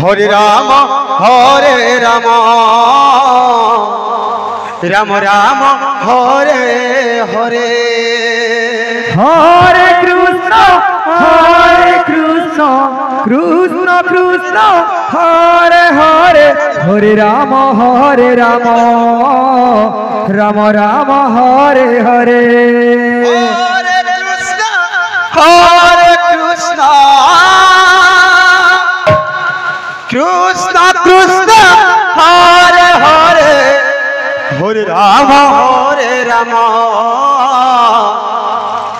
Hare Ram Ram Ram Hare Hare Hare Krishna Krishna Krishna Hare Hare Hare Ram Ram Ram Hare Hare Hare Krishna Krishna Krishna Hare Hare Hare Ram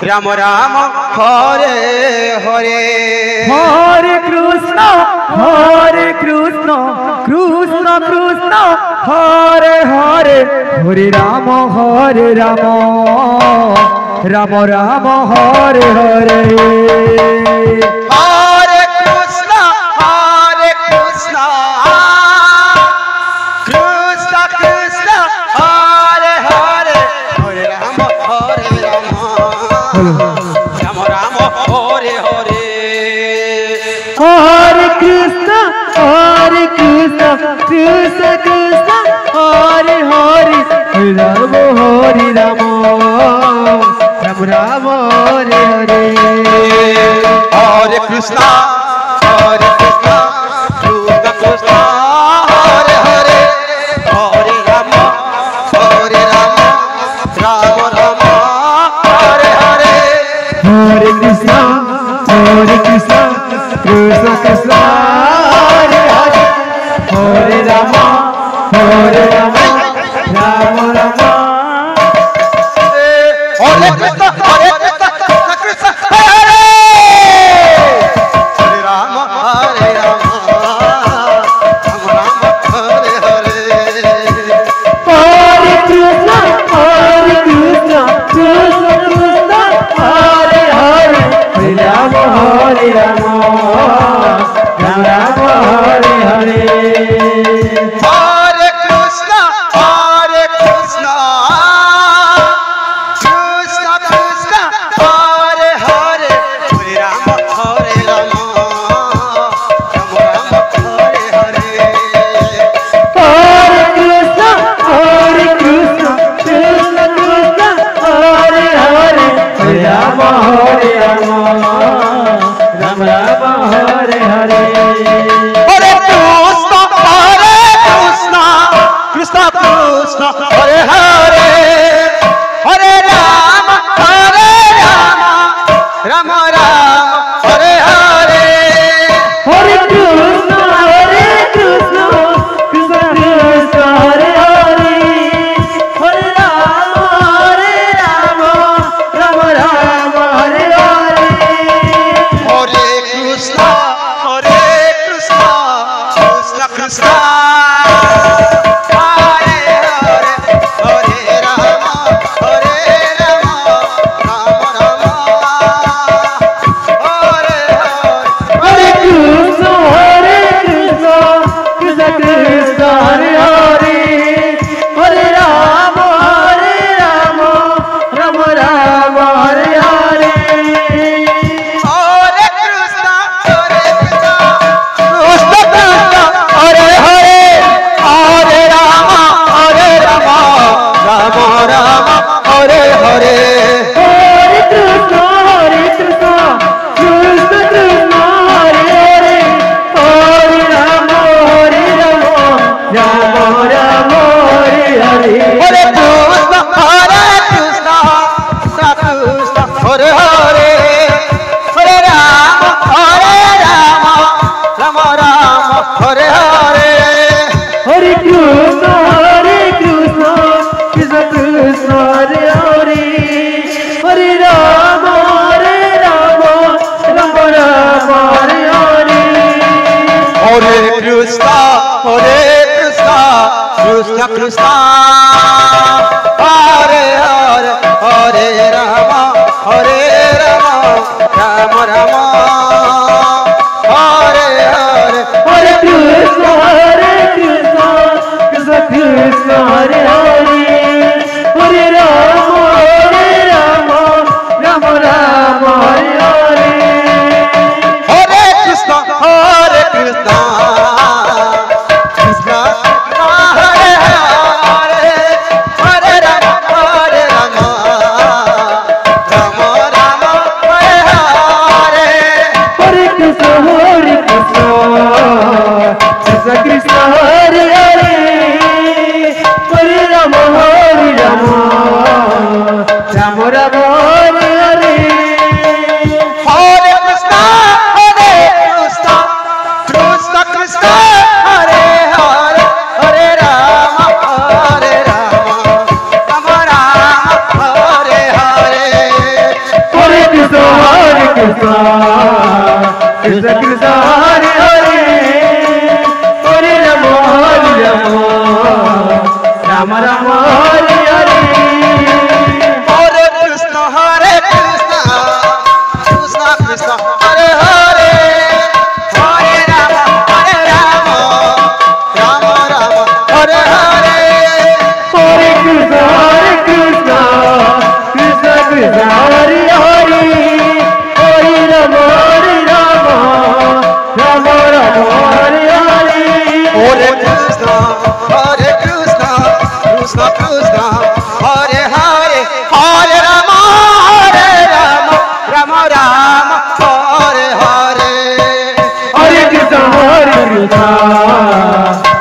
Ram Ram Hare Hare Hare Krishna Krishna Krishna Hare Hare Hare Ram Ram Ram Hare Hare Hare Krishna Krishna Krishna Hare Hare Hare Ram Ram Ram Hare Hare Hare Krishna Krishna Krishna Hare Hare Hare Ram Ram Hare Hare Hare Krishna Krishna Krishna Hare Hare Hare Ram Ram Ram Hare Hare Hare Krishna Krishna Krishna Hare Hare Hare Ram Ram Ram Hare Krishna Krishna Hare Hare Ram Ram Hare Hare Hare Krishna Krishna Krishna Hare Hare Hare Ram Ram Hare Hare Hare Krishna Krishna Krishna Hare Hare Hare Ram Ram Ram Hare Hare Hare Krishna Krishna Krishna Hare Hare Hare Ram Ram Hare Hare Hare Krishna Krishna Krishna Hare Hare Hare Ram Ram Hare Hare Hare Krishna Krishna Krishna Hare Hare Hare Ram Ram Hare Hare Hare Krishna Krishna Krishna Hare Hare Hare Ram Ram Ram Hare Hare Hare Krishna Krishna Krishna Hare Hare Hare Ram Ram Hare Hare Hare Krishna Hare Hare Hare Ram Ram Ram Hare Hare Hare Krishna Krishna Krishna Hare Hare Hare Ram Ram Hare Hare Hare Krishna Krishna Hare Hare Hare Ram Ram Hare Hare Hare Krishna Krishna Krishna Hare Hare Hare Ram Ram Hare Hare Hare Krishna Krishna Krishna Hare Hare Hare Ram Ram Ram Hare Hare Hare Krishna Krishna Krishna Hare Hare Hare Ram Ram Hare Hare Hare Krishna Krishna Krishna Hare Hare Hare Rama Rama Rama Hare Hare Hare Krishna Krishna Krishna Hare Hare Hare Rama Rama Rama Hare Hare Hare Krishna Krishna Krishna Hare Hare Hare Rama Rama Rama Hare Hare Hare Krishna Krishna Krishna Hare Hare Hare Rama Rama Rama Hare Hare Hare Krishna Krishna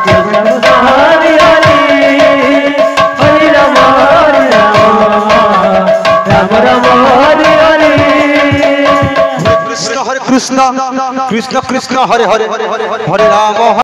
Krishna Hare Hare Hare Rama Rama Rama Hare Hare Krishna Krishna Krishna Krishna Hare Hare Hare Rama